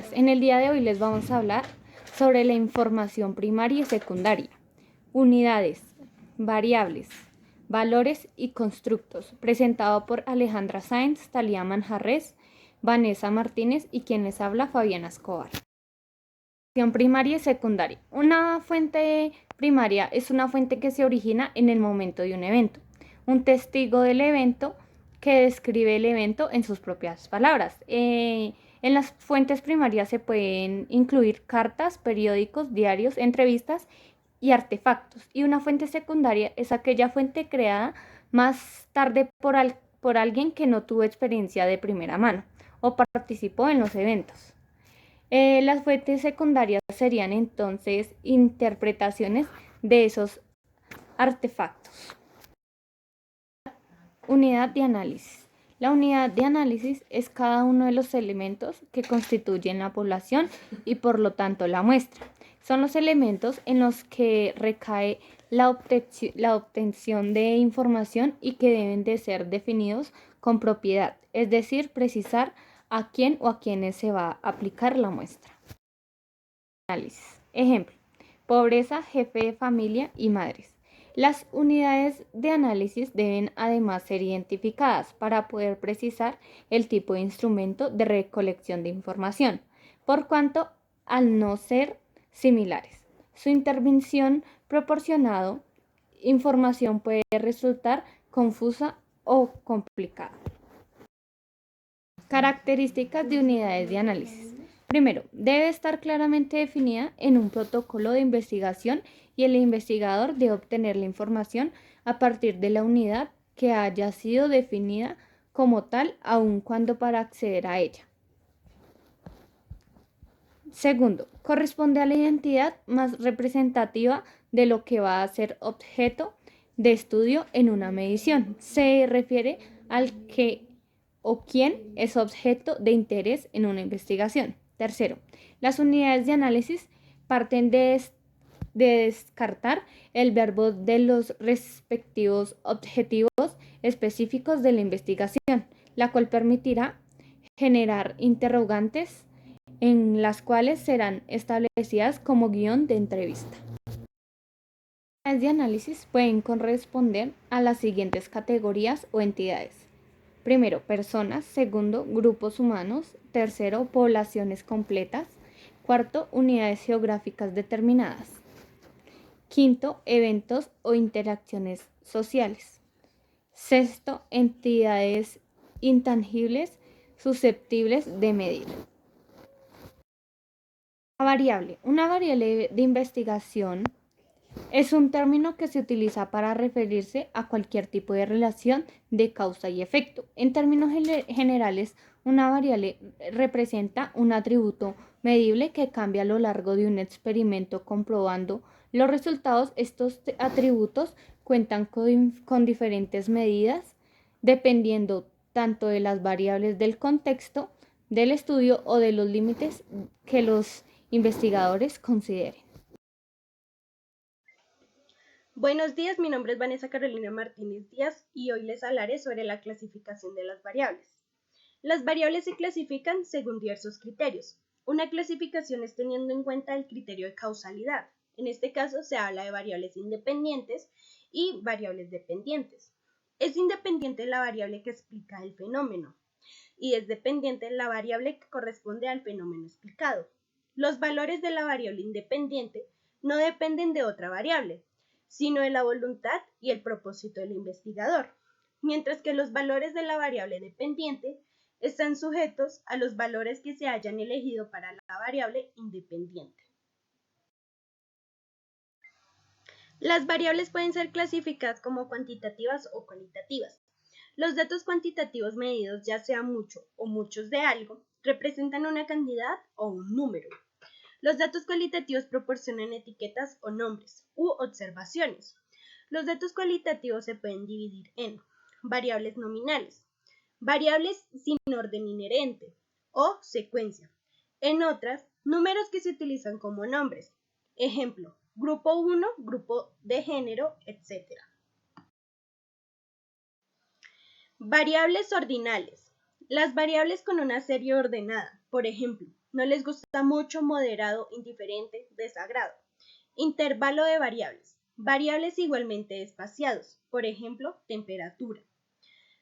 En el día de hoy les vamos a hablar sobre la información primaria y secundaria, unidades, variables, valores y constructos, presentado por Alejandra Sáenz, Talía Manjarrés, Vanessa Martínez y quien les habla, Fabiana Escobar. Información primaria y secundaria. Una fuente primaria es una fuente que se origina en el momento de un evento. Un testigo del evento que describe el evento en sus propias palabras. En las fuentes primarias se pueden incluir cartas, periódicos, diarios, entrevistas y artefactos. Y una fuente secundaria es aquella fuente creada más tarde por alguien que no tuvo experiencia de primera mano o participó en los eventos. Las fuentes secundarias serían entonces interpretaciones de esos artefactos. Unidad de análisis. La unidad de análisis es cada uno de los elementos que constituyen la población y por lo tanto la muestra. Son los elementos en los que recae la obtención de información y que deben de ser definidos con propiedad, es decir, precisar a quién o a quiénes se va a aplicar la muestra. Análisis. Ejemplo: pobreza, jefe de familia y madres. Las unidades de análisis deben además ser identificadas para poder precisar el tipo de instrumento de recolección de información, por cuanto al no ser similares, su intervención proporcionando información puede resultar confusa o complicada. Características de unidades de análisis. Primero, debe estar claramente definida en un protocolo de investigación y el investigador debe obtener la información a partir de la unidad que haya sido definida como tal, aun cuando para acceder a ella. Segundo, corresponde a la identidad más representativa de lo que va a ser objeto de estudio en una medición. Se refiere al que o quién es objeto de interés en una investigación. Tercero, las unidades de análisis parten de descartar el verbo de los respectivos objetivos específicos de la investigación, la cual permitirá generar interrogantes en las cuales serán establecidas como guión de entrevista. Las unidades de análisis pueden corresponder a las siguientes categorías o entidades. Primero, personas. Segundo, grupos humanos. Tercero, poblaciones completas. Cuarto, unidades geográficas determinadas. Quinto, eventos o interacciones sociales. Sexto, entidades intangibles susceptibles de medir. Variable. Una variable de investigación es un término que se utiliza para referirse a cualquier tipo de relación de causa y efecto. En términos generales, una variable representa un atributo medible que cambia a lo largo de un experimento comprobando los resultados. Estos atributos cuentan con diferentes medidas dependiendo tanto de las variables del contexto del estudio o de los límites que los investigadores consideren. Buenos días, mi nombre es Vanessa Carolina Martínez Díaz y hoy les hablaré sobre la clasificación de las variables. Las variables se clasifican según diversos criterios. Una clasificación es teniendo en cuenta el criterio de causalidad. En este caso se habla de variables independientes y variables dependientes. Es independiente la variable que explica el fenómeno y es dependiente la variable que corresponde al fenómeno explicado. Los valores de la variable independiente no dependen de otra variable, sino de la voluntad y el propósito del investigador, mientras que los valores de la variable dependiente están sujetos a los valores que se hayan elegido para la variable independiente. Las variables pueden ser clasificadas como cuantitativas o cualitativas. Los datos cuantitativos medidos, ya sea mucho o muchos de algo, representan una cantidad o un número. Los datos cualitativos proporcionan etiquetas o nombres u observaciones. Los datos cualitativos se pueden dividir en variables nominales, variables sin orden inherente o secuencia. En otras, números que se utilizan como nombres. Ejemplo, grupo 1, grupo de género, etc. Variables ordinales. Las variables con una serie ordenada, por ejemplo, no les gusta mucho, moderado, indiferente, desagrado. Intervalo de variables. Variables igualmente espaciados, por ejemplo, temperatura.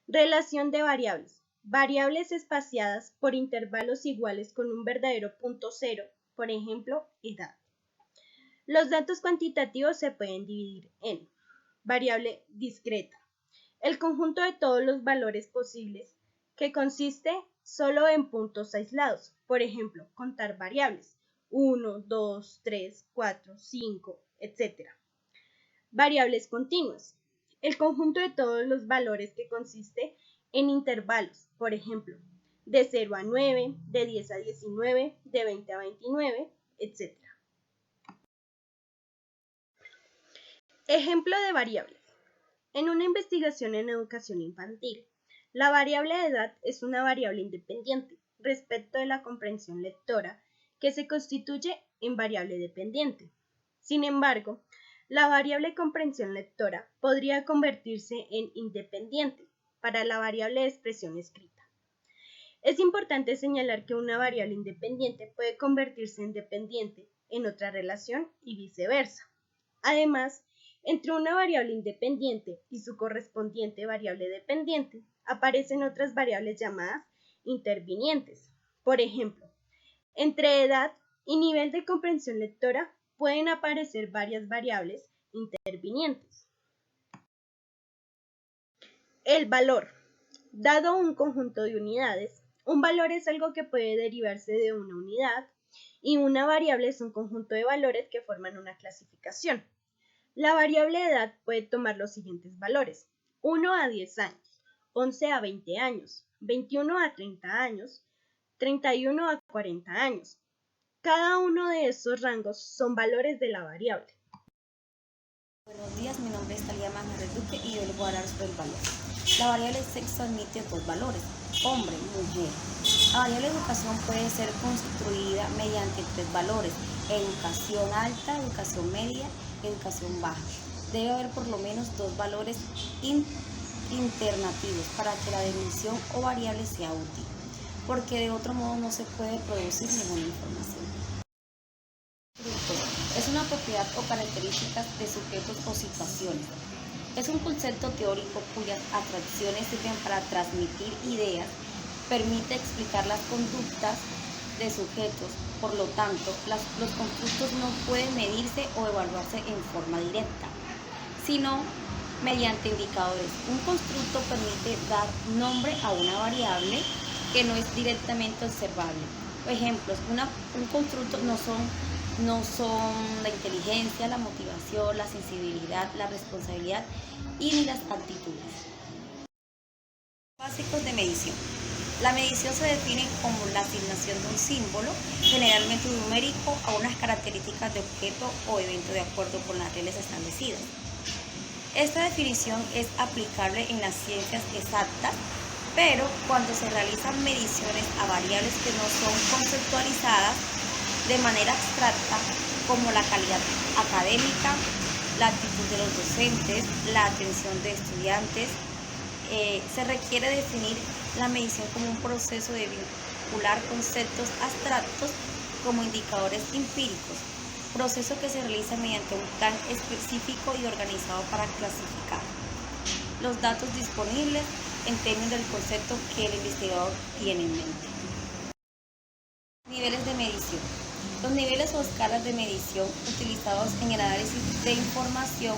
Relación de variables. Variables espaciadas por intervalos iguales con un verdadero punto cero, por ejemplo, edad. Los datos cuantitativos se pueden dividir en variable discreta, el conjunto de todos los valores posibles, que consiste solo en puntos aislados, por ejemplo, contar variables, 1, 2, 3, 4, 5, etc. Variables continuas, el conjunto de todos los valores que consiste en intervalos, por ejemplo, de 0 a 9, de 10 a 19, de 20 a 29, etc. Ejemplo de variables. En una investigación en educación infantil, la variable de edad es una variable independiente respecto de la comprensión lectora que se constituye en variable dependiente. Sin embargo, la variable comprensión lectora podría convertirse en independiente para la variable de expresión escrita. Es importante señalar que una variable independiente puede convertirse en dependiente en otra relación y viceversa. Además, entre una variable independiente y su correspondiente variable dependiente, aparecen otras variables llamadas intervinientes. Por ejemplo, entre edad y nivel de comprensión lectora pueden aparecer varias variables intervinientes. El valor. Dado un conjunto de unidades, un valor es algo que puede derivarse de una unidad y una variable es un conjunto de valores que forman una clasificación. La variable de edad puede tomar los siguientes valores: 1 a 10 años, 11 a 20 años, 21 a 30 años, 31 a 40 años. Cada uno de estos rangos son valores de la variable. Buenos días, mi nombre es Talía Magna Duque y hoy les voy a hablar sobre el valor. La variable sexo admite dos valores, hombre y mujer. La variable educación puede ser constituida mediante tres valores: educación alta, educación media, educación baja. Debe haber por lo menos dos valores internativos para que la definición o variable sea útil, porque de otro modo no se puede producir ninguna información. Es una propiedad o características de sujetos o situaciones. Es un concepto teórico cuyas atracciones sirven para transmitir ideas, permite explicar las conductas de sujetos. Por lo tanto, los constructos no pueden medirse o evaluarse en forma directa, sino mediante indicadores. Un constructo permite dar nombre a una variable que no es directamente observable. Ejemplos: un constructo no son la inteligencia, la motivación, la sensibilidad, la responsabilidad y ni las actitudes. Básicos de medición. La medición se define como la asignación de un símbolo, generalmente numérico, a unas características de objeto o evento de acuerdo con las reglas establecidas. Esta definición es aplicable en las ciencias exactas, pero cuando se realizan mediciones a variables que no son conceptualizadas de manera abstracta, como la calidad académica, la actitud de los docentes, la atención de estudiantes, se requiere definir la medición como un proceso de vincular conceptos abstractos como indicadores empíricos, proceso que se realiza mediante un plan específico y organizado para clasificar los datos disponibles en términos del concepto que el investigador tiene en mente. Niveles de medición. Los niveles o escalas de medición utilizados en el análisis de información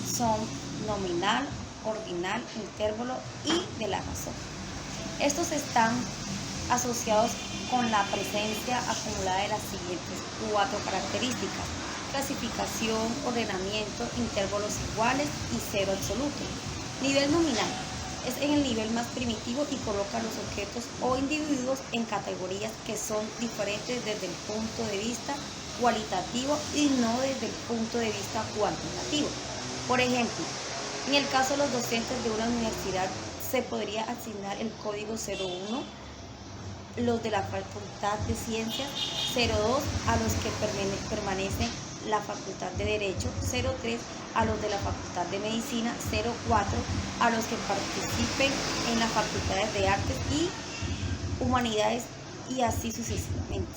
son nominal, ordinal, intervalo y de la razón. Estos están asociados con la presencia acumulada de las siguientes 4 características: clasificación, ordenamiento, intervalos iguales y cero absoluto. Nivel nominal es en el nivel más primitivo y coloca los objetos o individuos en categorías que son diferentes desde el punto de vista cualitativo y no desde el punto de vista cuantitativo. Por ejemplo, en el caso de los docentes de una universidad se podría asignar el código 01, los de la Facultad de Ciencias, 02 a los que permanecen la Facultad de Derecho, 03 a los de la Facultad de Medicina, 04 a los que participen en las Facultades de Artes y Humanidades y así sucesivamente.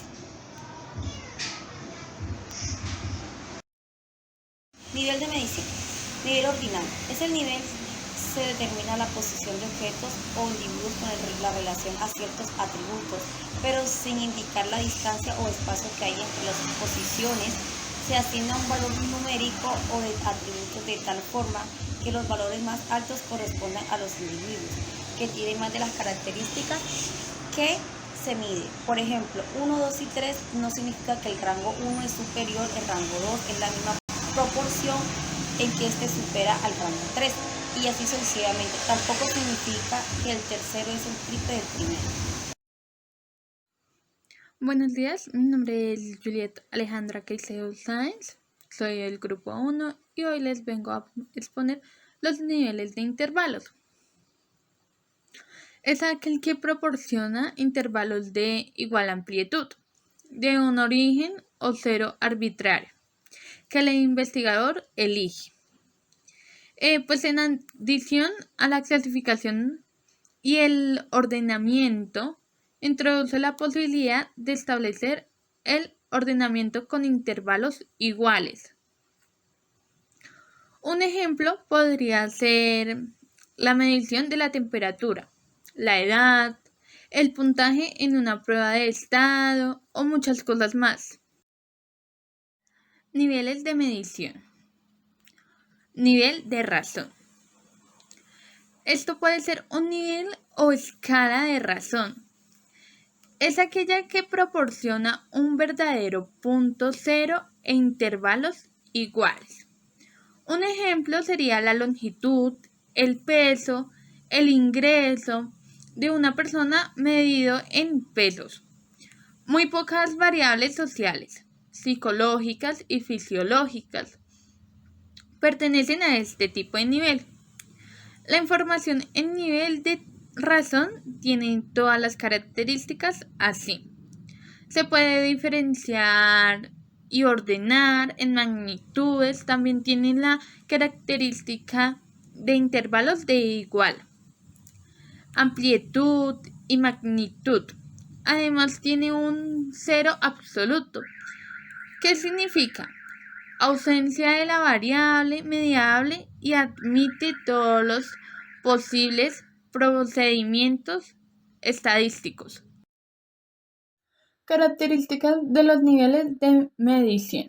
Nivel de medición. Nivel ordinal. Es el nivel se determina la posición de objetos o individuos con la relación a ciertos atributos, pero sin indicar la distancia o espacio que hay entre las posiciones. Se asigna un valor numérico o de atributos de tal forma que los valores más altos correspondan a los individuos que tienen más de las características que se mide. Por ejemplo, 1, 2 y 3 no significa que el rango 1 es superior, el rango 2 es la misma proporción en que este supera al rango 3 y así sucesivamente. Tampoco significa que el tercero es el triple del primero. Buenos días, mi nombre es Juliet Alejandra Caicedo Sáenz, soy del grupo 1 y hoy les vengo a exponer los niveles de intervalos. Es aquel que proporciona intervalos de igual amplitud, de un origen o cero arbitrario, que el investigador elige. Pues en adición a la clasificación y el ordenamiento, introduce la posibilidad de establecer el ordenamiento con intervalos iguales. Un ejemplo podría ser la medición de la temperatura, la edad, el puntaje en una prueba de estado o muchas cosas más. Niveles de medición. Nivel de razón. Esto puede ser un nivel o escala de razón. Es aquella que proporciona un verdadero punto cero e intervalos iguales. Un ejemplo sería la longitud, el peso, el ingreso de una persona medido en pesos. Muy pocas variables sociales, psicológicas y fisiológicas pertenecen a este tipo de nivel. La información en nivel de razón tiene todas las características así. Se puede diferenciar y ordenar en magnitudes. También tiene la característica de intervalos de igual amplitud y magnitud. Además tiene un cero absoluto. ¿Qué significa? Ausencia de la variable mediable y admite todos los posibles procedimientos estadísticos. Características de los niveles de medición.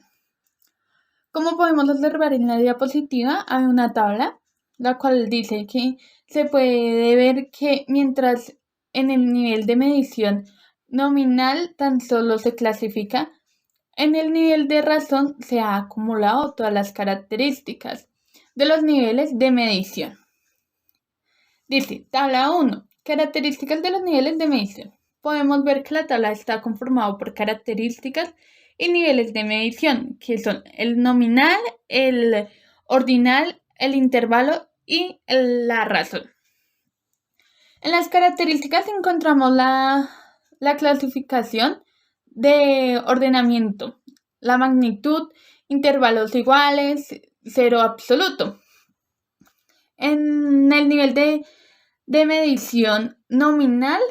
Como podemos observar en la diapositiva, hay una tabla, la cual dice que se puede ver que mientras en el nivel de medición nominal tan solo se clasifica, en el nivel de razón se ha acumulado todas las características de los niveles de medición. Dice, tabla 1, características de los niveles de medición. Podemos ver que la tabla está conformada por características y niveles de medición, que son el nominal, el ordinal, el intervalo y la razón. En las características encontramos la clasificación de ordenamiento, la magnitud, intervalos iguales, cero absoluto. En el nivel de medición nominal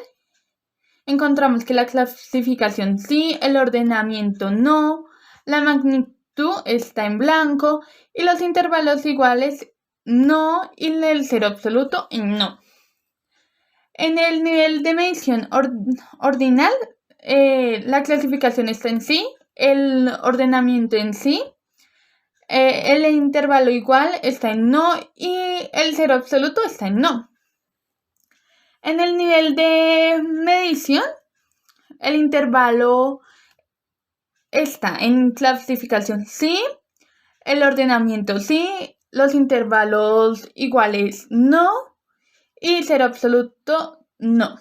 encontramos que la clasificación sí, el ordenamiento no, la magnitud está en blanco y los intervalos iguales no y el cero absoluto no. En el nivel de medición ordinal, la clasificación está en sí, el ordenamiento en sí, el intervalo igual está en no y el cero absoluto está en no. En el nivel de medición, el intervalo está en clasificación sí, el ordenamiento sí, los intervalos iguales no y cero absoluto no.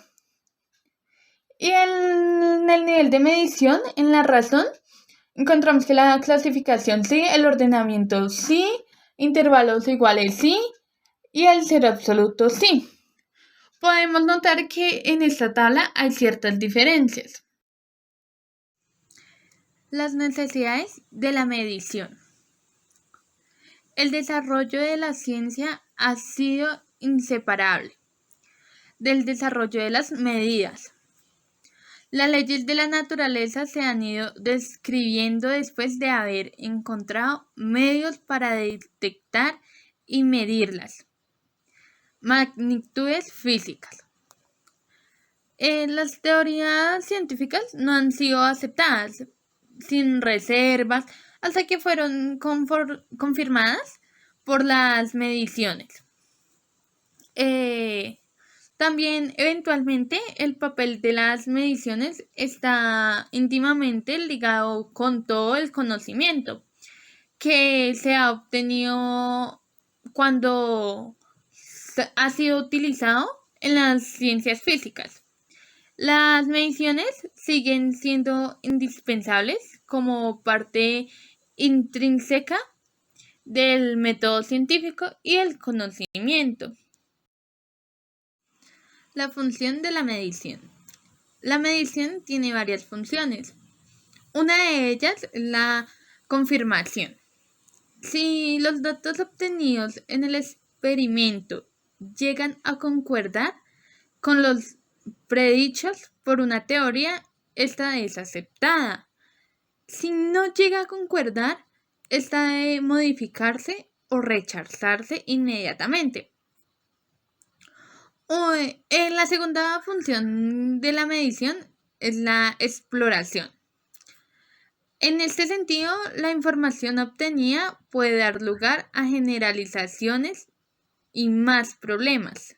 Y en el nivel de medición, en la razón, encontramos que la clasificación sí, el ordenamiento sí, intervalos iguales sí y el cero absoluto sí. Podemos notar que en esta tabla hay ciertas diferencias. Las necesidades de la medición. El desarrollo de la ciencia ha sido inseparable del desarrollo de las medidas. Las leyes de la naturaleza se han ido describiendo después de haber encontrado medios para detectar y medirlas. Magnitudes físicas. Las teorías científicas no han sido aceptadas sin reservas hasta que fueron confirmadas por las mediciones. También, eventualmente, el papel de las mediciones está íntimamente ligado con todo el conocimiento que se ha obtenido cuando ha sido utilizado en las ciencias físicas. Las mediciones siguen siendo indispensables como parte intrínseca del método científico y el conocimiento. La función de la medición. La medición tiene varias funciones. Una de ellas es la confirmación. Si los datos obtenidos en el experimento llegan a concordar con los predichos por una teoría, esta es aceptada. Si no llega a concordar, esta debe modificarse o rechazarse inmediatamente. La segunda función de la medición es la exploración. En este sentido, la información obtenida puede dar lugar a generalizaciones y más problemas.